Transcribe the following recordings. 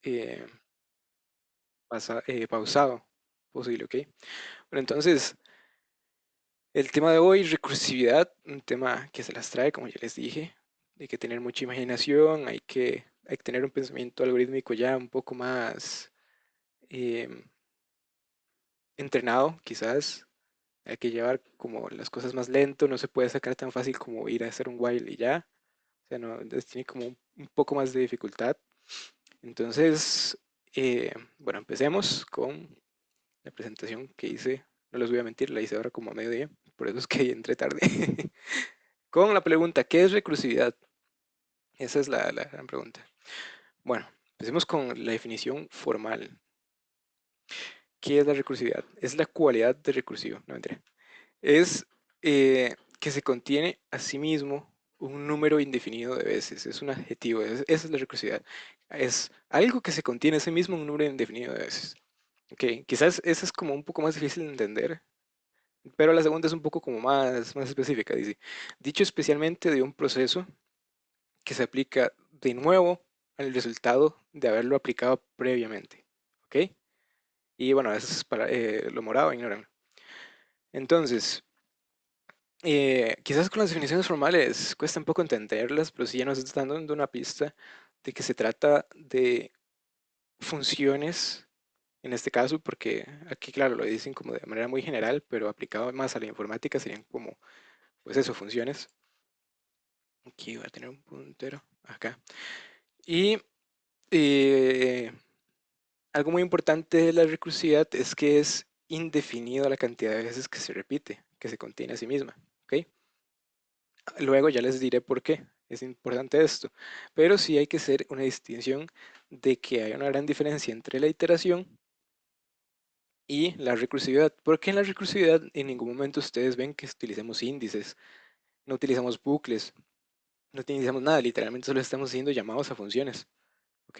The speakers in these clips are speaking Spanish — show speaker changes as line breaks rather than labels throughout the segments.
eh, pausado posible, ¿ok? Bueno, entonces, el tema de hoy, recursividad, un tema que se las trae, como ya les dije, hay que tener mucha imaginación, hay que tener un pensamiento algorítmico ya un poco más em, entrenado, quizás. Hay que llevar como las cosas más lento, no se puede sacar tan fácil como ir a hacer un while y ya. O sea, no, tiene como un poco más de dificultad. Entonces, bueno, empecemos con la presentación que hice. No les voy a mentir, la hice ahora como a mediodía, por eso es que entré tarde. Con la pregunta, ¿qué es recursividad? Esa es la gran pregunta. Bueno, empecemos con la definición formal. ¿Qué es la recursividad? Es la cualidad de recursivo, no mentira. Es que se contiene a sí mismo un número indefinido de veces. Es un adjetivo, esa es la recursividad. Es algo que se contiene a sí mismo un número indefinido de veces. Ok, quizás esa es como un poco más difícil de entender, pero la segunda es un poco como más específica. Dice, dicho especialmente de un proceso que se aplica de nuevo al resultado de haberlo aplicado previamente. ¿Ok? Y bueno, eso es para lo morado, ignoran. Entonces, quizás con las definiciones formales cuesta un poco entenderlas, pero sí ya nos están dando una pista de que se trata de funciones, en este caso, porque aquí, claro, lo dicen como de manera muy general, pero aplicado más a la informática serían como, pues eso, funciones. Aquí voy a tener un puntero, acá. Y eh, algo muy importante de la recursividad es que es indefinido la cantidad de veces que se repite, que se contiene a sí misma. ¿Ok? Luego ya les diré por qué es importante esto, pero sí hay que hacer una distinción de que hay una gran diferencia entre la iteración y la recursividad, porque en la recursividad en ningún momento ustedes ven que utilicemos índices, no utilizamos bucles, no utilizamos nada, literalmente solo estamos haciendo llamados a funciones, ¿ok?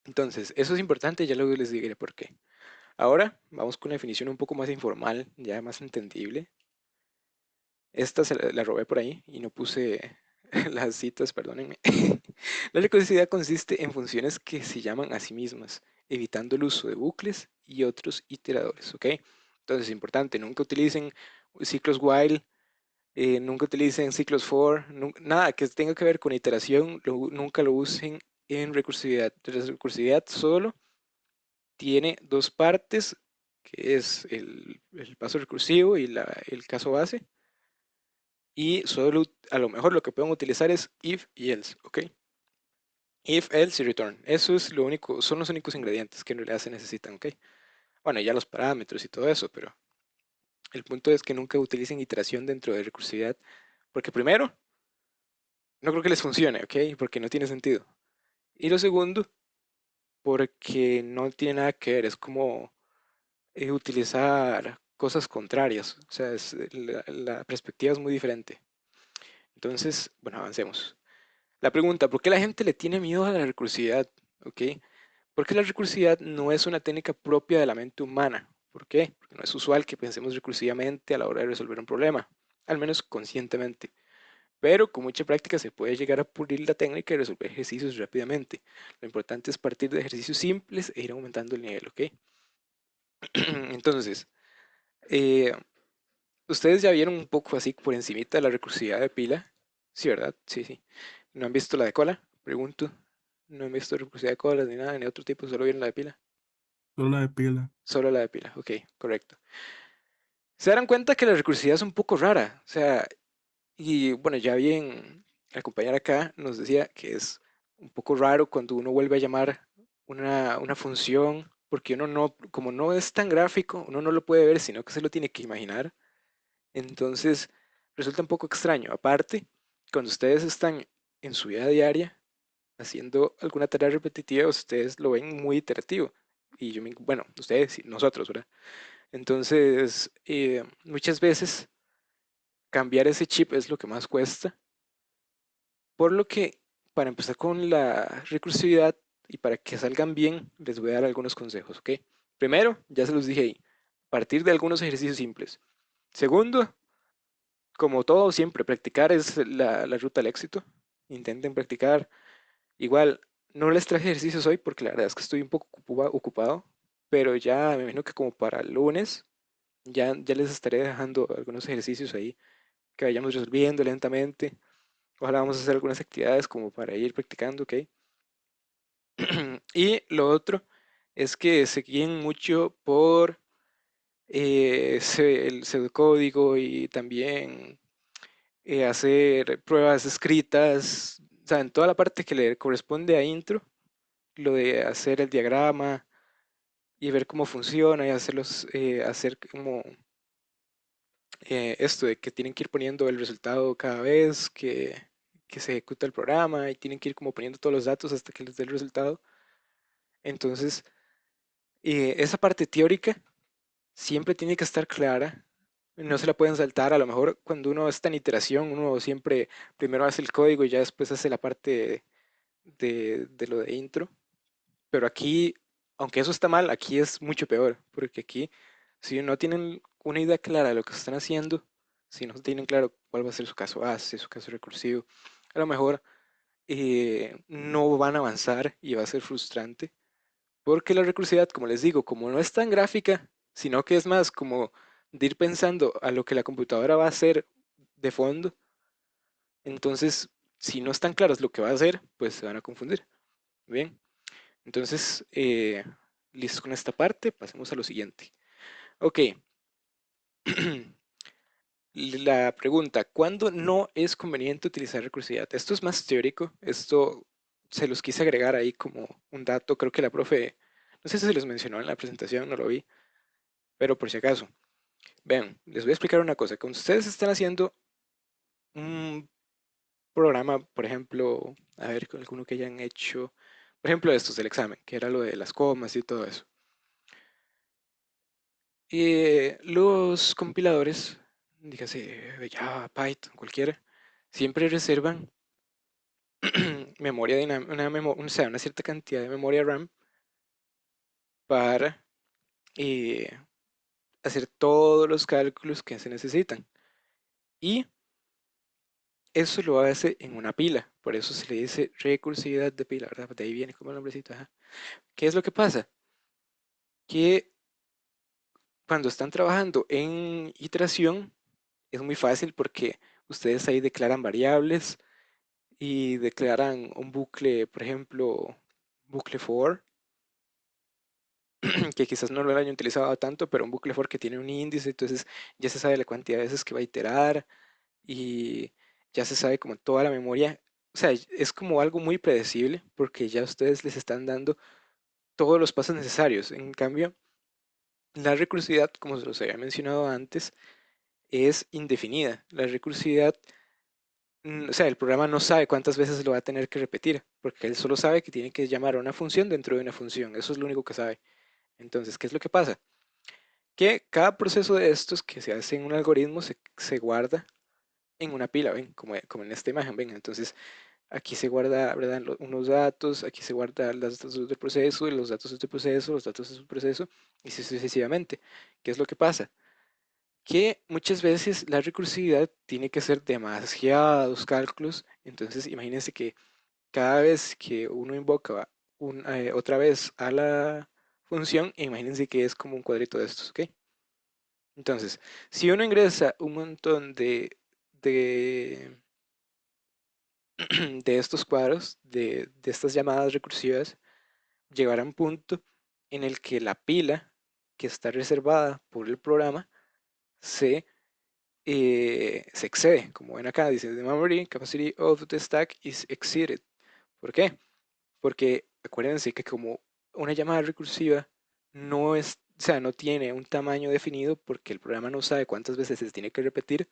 Entonces, eso es importante, ya luego les diré por qué. Ahora vamos con una definición un poco más informal, ya más entendible. Esta la robé por ahí y no puse las citas, perdónenme. La recursividad consiste en funciones que se llaman a sí mismas, evitando el uso de bucles y otros iteradores, ¿ok? Entonces es importante, nunca utilicen ciclos while, nunca utilicen ciclos for, nada que tenga que ver con iteración, nunca lo usen en recursividad. La recursividad solo tiene dos partes, que es el paso recursivo y el caso base, y solo a lo mejor lo que pueden utilizar es if y else, ¿ok? If, else y return. Eso es lo único, son los únicos ingredientes que en realidad se necesitan, ¿ok? Bueno, ya los parámetros y todo eso, pero el punto es que nunca utilicen iteración dentro de recursividad, porque primero, no creo que les funcione, ¿ok? Porque no tiene sentido. Y lo segundo, porque no tiene nada que ver, es como utilizar cosas contrarias, o sea, la perspectiva es muy diferente. Entonces, bueno, avancemos. La pregunta, ¿por qué la gente le tiene miedo a la recursividad? ¿Ok? Porque la recursividad no es una técnica propia de la mente humana. ¿Por qué? Porque no es usual que pensemos recursivamente a la hora de resolver un problema, al menos conscientemente. Pero con mucha práctica se puede llegar a pulir la técnica y resolver ejercicios rápidamente. Lo importante es partir de ejercicios simples e ir aumentando el nivel, ¿ok? Entonces, eh, ustedes ya vieron un poco así por encimita la recursividad de pila. Sí, ¿verdad? Sí, sí. ¿No han visto la de cola? Pregunto. No han visto recursividad de colas ni nada, ni otro tipo, solo vieron la de pila.
Solo la de pila.
Solo la de pila, ok, correcto. Se darán cuenta que la recursividad es un poco rara, o sea, y bueno, ya bien, la compañera acá nos decía que es un poco raro cuando uno vuelve a llamar una función, porque uno no, como no es tan gráfico, uno no lo puede ver, sino que se lo tiene que imaginar. Entonces, resulta un poco extraño. Aparte, cuando ustedes están en su vida diaria haciendo alguna tarea repetitiva, ustedes lo ven muy iterativo. Y yo, bueno, ustedes y nosotros, ¿verdad? Entonces, muchas veces cambiar ese chip es lo que más cuesta, por lo que para empezar con la recursividad y para que salgan bien, les voy a dar algunos consejos, ¿ok? Primero, ya se los dije ahí, partir de algunos ejercicios simples. Segundo, como todo, siempre practicar es la ruta al éxito. Intenten practicar. Igual, No les traje ejercicios hoy porque la verdad es que estoy un poco ocupado, pero ya me imagino que como para el lunes ya les estaré dejando algunos ejercicios ahí que vayamos resolviendo lentamente. Ojalá vamos a hacer algunas actividades como para ir practicando, ¿ok? Y lo otro es que se guíen mucho por el pseudocódigo y también hacer pruebas escritas, o sea, en toda la parte que le corresponde a intro, lo de hacer el diagrama y ver cómo funciona y hacer como esto de que tienen que ir poniendo el resultado cada vez que se ejecuta el programa y tienen que ir como poniendo todos los datos hasta que les dé el resultado. Entonces, esa parte teórica siempre tiene que estar clara, no se la pueden saltar. A lo mejor cuando uno está en iteración, uno siempre primero hace el código y ya después hace la parte de lo de intro. Pero aquí, aunque eso está mal, aquí es mucho peor, porque aquí, si no tienen una idea clara de lo que están haciendo, si no tienen claro cuál va a ser su caso base, su caso recursivo, a lo mejor no van a avanzar y va a ser frustrante, porque la recursividad, como les digo, como no es tan gráfica, sino que es más como de ir pensando a lo que la computadora va a hacer de fondo, entonces, si no están claros lo que va a hacer, pues se van a confundir. Bien. Entonces, listo con esta parte, pasemos a lo siguiente. Ok, la pregunta, ¿cuándo no es conveniente utilizar recursividad? Esto es más teórico, esto se los quise agregar ahí como un dato, creo que la profe, no sé si se los mencionó en la presentación, no lo vi, pero por si acaso. Vean, les voy a explicar una cosa, cuando ustedes están haciendo un programa, por ejemplo, a ver, con alguno que hayan hecho, por ejemplo, estos del examen, que era lo de las comas y todo eso. Los compiladores, dígase Java, Python, cualquiera, siempre reservan memoria o sea, una cierta cantidad de memoria RAM para eh, hacer todos los cálculos que se necesitan. Y eso lo hace en una pila, por eso se le dice recursividad de pila, ¿verdad? De ahí viene como el nombrecito. Ajá. ¿Qué es lo que pasa? Que cuando están trabajando en iteración es muy fácil porque ustedes ahí declaran variables y declaran un bucle, por ejemplo, bucle for, que quizás no lo hayan utilizado tanto, pero un bucle for que tiene un índice, entonces ya se sabe la cantidad de veces que va a iterar y ya se sabe como toda la memoria. O sea, es como algo muy predecible porque ya ustedes les están dando todos los pasos necesarios. En cambio, la recursividad, como se los había mencionado antes, es indefinida. La recursividad, o sea, el programa no sabe cuántas veces lo va a tener que repetir, porque él solo sabe que tiene que llamar a una función dentro de una función. Eso es lo único que sabe. Entonces, ¿qué es lo que pasa? Que cada proceso de estos que se hace en un algoritmo se guarda en una pila, ¿ven? Como en esta imagen, ¿ven? Entonces, aquí se guarda, ¿verdad? Unos datos, aquí se guardan los datos del proceso, y los datos de este proceso, los datos de su proceso, y así sucesivamente. ¿Qué es lo que pasa? Que muchas veces la recursividad tiene que hacer demasiados cálculos, entonces imagínense que cada vez que uno invoca otra vez a la función, imagínense que es como un cuadrito de estos, ¿ok? Entonces, si uno ingresa un montón de, de estos cuadros, de estas llamadas recursivas, llegará a un punto en el que la pila que está reservada por el programa se excede. Como ven acá, dice, the memory capacity of the stack is exceeded. ¿Por qué? Porque acuérdense que como una llamada recursiva no es, o sea, no tiene un tamaño definido porque el programa no sabe cuántas veces se tiene que repetir,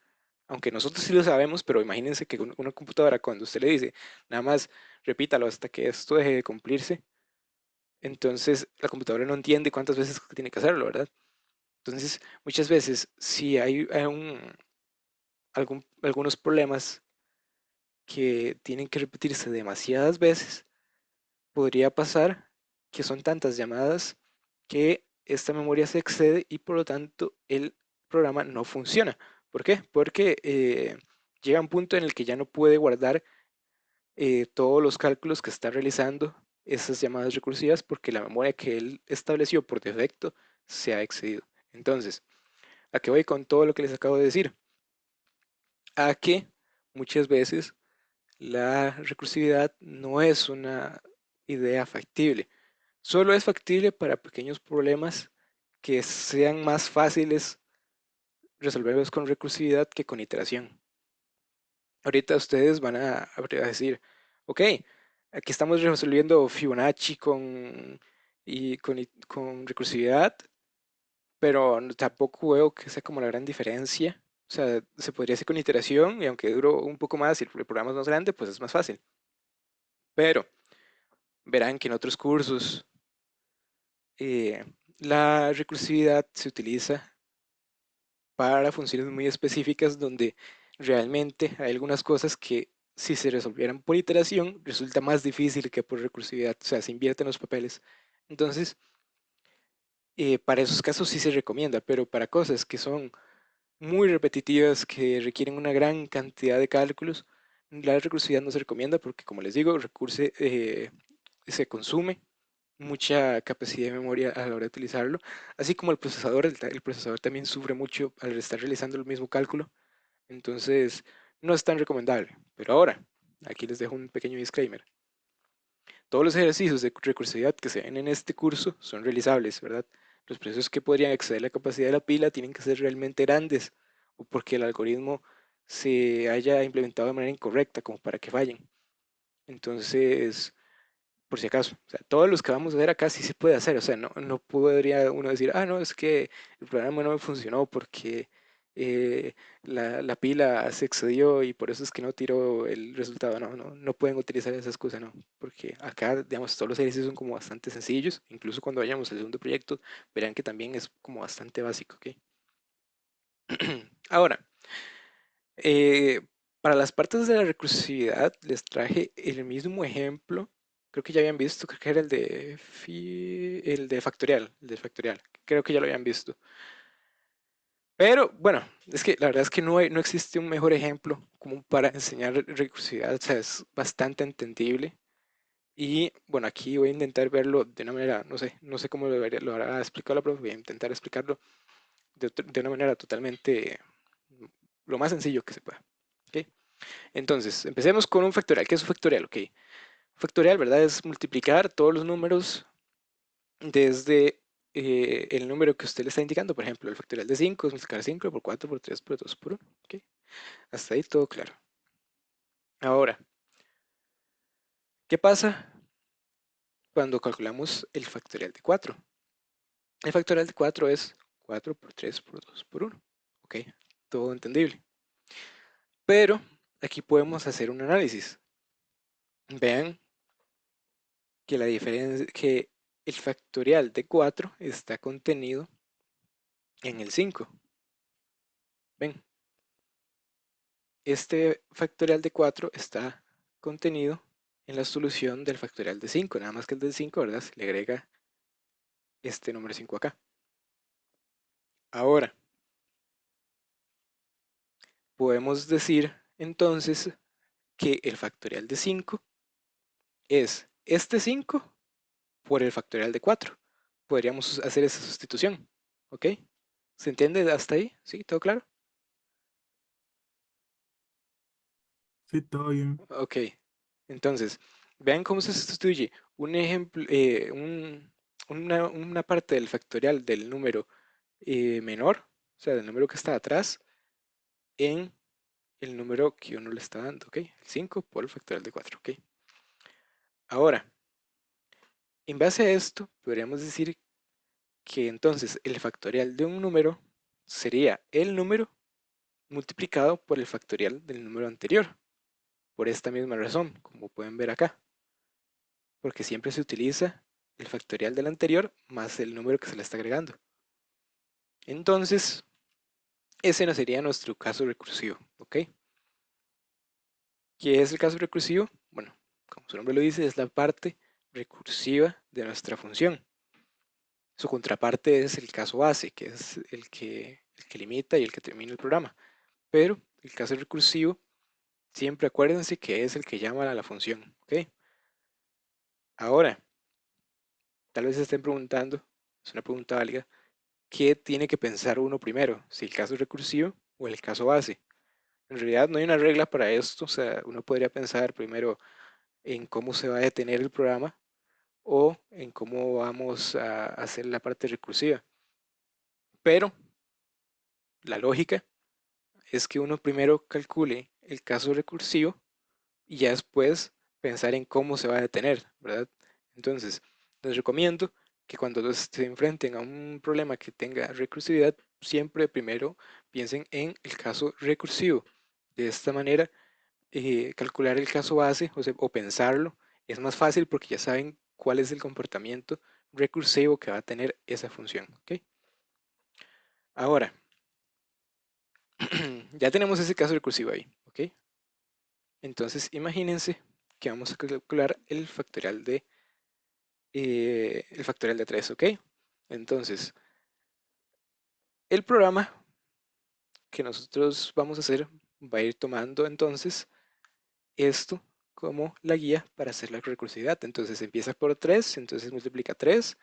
aunque nosotros sí lo sabemos, pero imagínense que una computadora cuando usted le dice, nada más repítalo hasta que esto deje de cumplirse, entonces la computadora no entiende cuántas veces tiene que hacerlo, ¿verdad? Entonces, muchas veces, si hay algunos problemas que tienen que repetirse demasiadas veces, podría pasar que son tantas llamadas que esta memoria se excede y por lo tanto el programa no funciona. ¿Por qué? Porque llega un punto en el que ya no puede guardar todos los cálculos que está realizando esas llamadas recursivas porque la memoria que él estableció por defecto se ha excedido. Entonces, ¿a qué voy con todo lo que les acabo de decir? A que muchas veces la recursividad no es una idea factible. Solo es factible para pequeños problemas que sean más fáciles resolverlos con recursividad que con iteración. Ahorita ustedes van a decir, ok, aquí estamos resolviendo Fibonacci con recursividad, pero tampoco veo que sea como la gran diferencia. O sea, se podría hacer con iteración y aunque duro un poco más y el programa es más grande, pues es más fácil. Pero verán que en otros cursos eh, la recursividad se utiliza para funciones muy específicas donde realmente hay algunas cosas que si se resolvieran por iteración resulta más difícil que por recursividad, o sea, se invierten los papeles. Entonces, para esos casos sí se recomienda, pero para cosas que son muy repetitivas, que requieren una gran cantidad de cálculos, la recursividad no se recomienda porque, como les digo, se consume mucha capacidad de memoria a la hora de utilizarlo, así como el procesador también sufre mucho al estar realizando el mismo cálculo, entonces no es tan recomendable. Pero ahora, aquí les dejo un pequeño disclaimer. Todos los ejercicios de recursividad que se ven en este curso son realizables, ¿verdad? Los procesos que podrían exceder la capacidad de la pila tienen que ser realmente grandes o porque el algoritmo se haya implementado de manera incorrecta como para que fallen. Entonces, por si acaso. O sea, todos los que vamos a ver acá sí se puede hacer. O sea, no podría uno decir, ah, no, es que el programa no me funcionó porque la pila se excedió y por eso es que no tiró el resultado. No pueden utilizar esa excusa, no. Porque acá, digamos, todos los ejercicios son como bastante sencillos. Incluso cuando vayamos al segundo proyecto, verán que también es como bastante básico, ¿ok? Ahora, eh, para las partes de la recursividad les traje el mismo ejemplo. Creo que ya habían visto, creo que era el de factorial. Creo que ya lo habían visto. Pero bueno, es que la verdad es que no existe un mejor ejemplo como para enseñar recursividad. O sea, es bastante entendible. Y bueno, aquí voy a intentar verlo de una manera, no sé cómo lo habrá explicado la profe, voy a intentar explicarlo de una manera totalmente lo más sencillo que se pueda. ¿Ok? Entonces, empecemos con un factorial. ¿Qué es un factorial? Ok. Un factorial, ¿verdad? Es multiplicar todos los números desde el número que usted le está indicando. Por ejemplo, el factorial de 5 es multiplicar 5 por 4 por 3 por 2 por 1. Ok. Hasta ahí todo claro. Ahora, ¿qué pasa cuando calculamos el factorial de 4? El factorial de 4 es 4 por 3 por 2 por 1. Ok. Todo entendible. Pero aquí podemos hacer un análisis. Vean que la diferencia, que el factorial de 4 está contenido en el 5. Ven, este factorial de 4 está contenido en la solución del factorial de 5, nada más que el del 5, ¿verdad? Se le agrega este número 5 acá. Ahora, podemos decir entonces que el factorial de 5 es este 5 por el factorial de 4. Podríamos hacer esa sustitución, ¿ok? ¿Se entiende hasta ahí? ¿Sí? ¿Todo claro?
Sí, todo bien.
Ok, entonces, vean cómo se sustituye un ejemplo, una parte del factorial del número menor, o sea, del número que está atrás, en el número que uno le está dando, ¿ok? El 5 por el factorial de 4, ¿ok? Ahora, en base a esto, podríamos decir que entonces el factorial de un número sería el número multiplicado por el factorial del número anterior, por esta misma razón, como pueden ver acá. Porque siempre se utiliza el factorial del anterior más el número que se le está agregando. Entonces, ese no sería nuestro caso recursivo, ¿ok? ¿Qué es el caso recursivo? Bueno, como su nombre lo dice, es la parte recursiva de nuestra función. Su contraparte es el caso base, que es el que limita y el que termina el programa. Pero el caso recursivo, siempre acuérdense que es el que llama a la función, ¿ok? Ahora, tal vez se estén preguntando, es una pregunta válida, ¿qué tiene que pensar uno primero? ¿Si el caso recursivo o el caso base? En realidad no hay una regla para esto, o sea, uno podría pensar primero en cómo se va a detener el programa o en cómo vamos a hacer la parte recursiva. Pero la lógica es que uno primero calcule el caso recursivo y ya después pensar en cómo se va a detener, ¿verdad? Entonces, les recomiendo que cuando se enfrenten a un problema que tenga recursividad, siempre primero piensen en el caso recursivo. De esta manera, calcular el caso base o pensarlo es más fácil porque ya saben cuál es el comportamiento recursivo que va a tener esa función. ¿Ok? Ahora, ya tenemos ese caso recursivo ahí. ¿Ok? Entonces, imagínense que vamos a calcular el factorial de 3, ¿ok? Entonces, el programa que nosotros vamos a hacer va a ir tomando entonces esto como la guía para hacer la recursividad. Entonces empieza por 3, entonces multiplica 3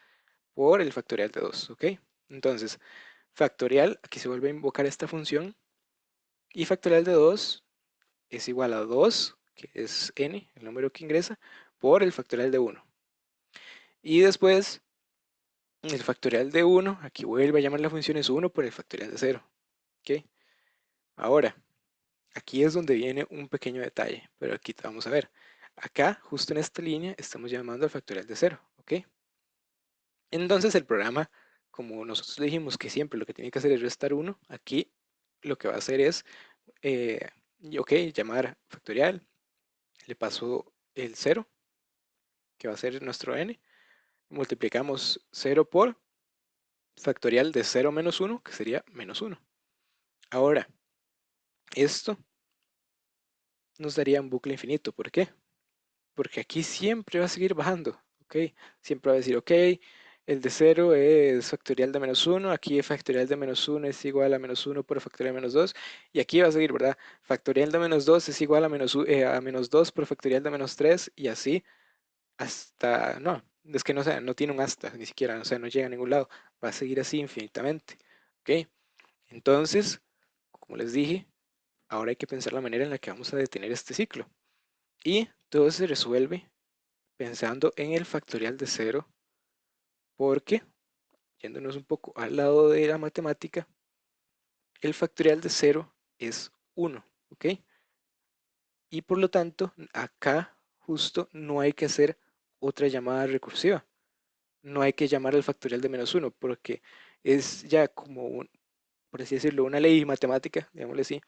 por el factorial de 2, ¿ok? Entonces, factorial, aquí se vuelve a invocar esta función, y factorial de 2 es igual a 2, que es n, el número que ingresa, por el factorial de 1. Y después, el factorial de 1, aquí vuelve a llamar la función es 1 por el factorial de 0, ¿ok? Ahora, aquí es donde viene un pequeño detalle, pero aquí te vamos a ver. Acá, justo en esta línea, estamos llamando al factorial de 0, ¿ok? Entonces el programa, como nosotros le dijimos que siempre lo que tiene que hacer es restar 1, aquí lo que va a hacer es, eh, ok, llamar factorial, le paso el 0, que va a ser nuestro n, multiplicamos 0 por factorial de 0 menos 1, que sería menos 1. Ahora, esto nos daría un bucle infinito. ¿Por qué? Porque aquí siempre va a seguir bajando, ¿ok? Siempre va a decir, ok, el de 0 es factorial de menos 1, aquí factorial de menos 1 es igual a menos 1 por factorial de menos 2, y aquí va a seguir, ¿verdad? Factorial de menos 2 es igual a menos 2 por factorial de menos 3, y así hasta, no, es que no, no tiene un hasta, ni siquiera, o sea, no llega a ningún lado, va a seguir así infinitamente, ¿ok? Entonces, como les dije, ahora hay que pensar la manera en la que vamos a detener este ciclo. Y todo se resuelve pensando en el factorial de 0, porque, yéndonos un poco al lado de la matemática, el factorial de 0 es 1, ¿ok? Y por lo tanto, acá justo no hay que hacer otra llamada recursiva. No hay que llamar al factorial de menos 1, porque es ya como, por así decirlo, una ley matemática, digámosle así,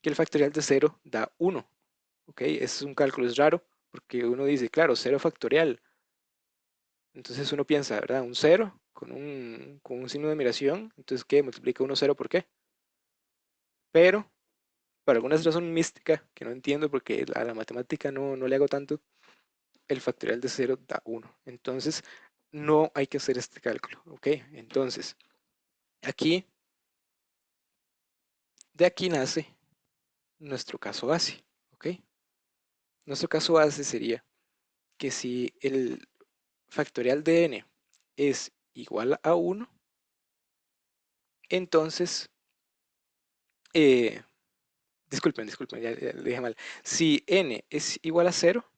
que el factorial de 0 da 1, ¿ok? Es un cálculo, es raro, porque uno dice, claro, 0 factorial. Entonces uno piensa, ¿verdad? Un cero con un signo de admiración. Entonces, ¿qué? Multiplica uno cero, ¿por qué? Pero, por alguna razón mística, que no entiendo porque a la matemática no le hago tanto, el factorial de cero da uno. Entonces, no hay que hacer este cálculo, ¿ok? Entonces, aquí, de aquí nace nuestro caso base, ¿ok? Nuestro caso base sería que si el factorial de n es igual a uno, entonces, eh, disculpen, ya lo dije mal. Si n es igual a cero,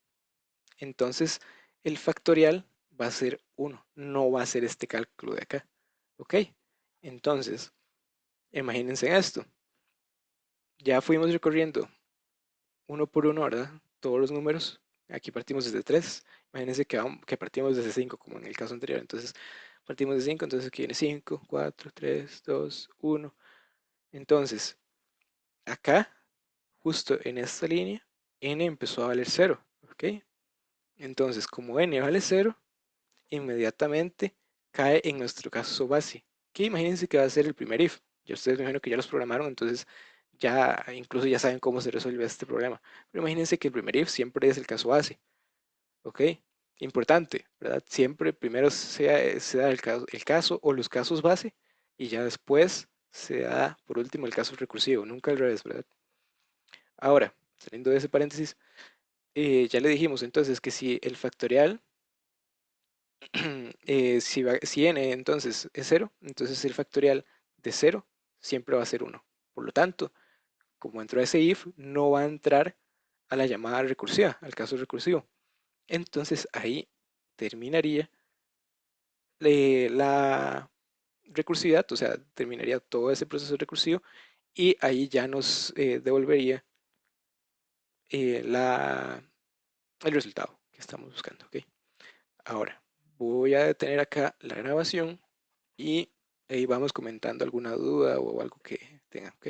entonces el factorial va a ser uno, no va a ser este cálculo de acá. ¿Ok? Entonces, imagínense esto. Ya fuimos recorriendo uno por uno, ¿verdad? Todos los números. Aquí partimos desde 3. Imagínense que partimos desde 5, como en el caso anterior. Entonces, partimos de 5, entonces aquí viene 5, 4, 3, 2, 1. Entonces, acá, justo en esta línea, n empezó a valer cero, ¿ok? Entonces, como n vale cero, inmediatamente cae en nuestro caso base, que imagínense que va a ser el primer if. Ya ustedes me imagino que ya los programaron, entonces ya incluso ya saben cómo se resuelve este problema. Pero imagínense que el primer if siempre es el caso base, ¿ok? Importante, ¿verdad? Siempre primero se da el caso o los casos base y ya después se da por último el caso recursivo, nunca al revés, ¿verdad? Ahora, saliendo de ese paréntesis, ya le dijimos entonces que si el factorial Si n entonces es cero, entonces el factorial de cero siempre va a ser uno. Por lo tanto, como entró ese if, no va a entrar a la llamada recursiva, al caso recursivo. Entonces ahí terminaría la recursividad, o sea, terminaría todo ese proceso recursivo y ahí ya nos devolvería eh, la, el resultado que estamos buscando. ¿Ok? Ahora, voy a detener acá la grabación y ahí vamos comentando alguna duda o algo que tengan. ¿Ok?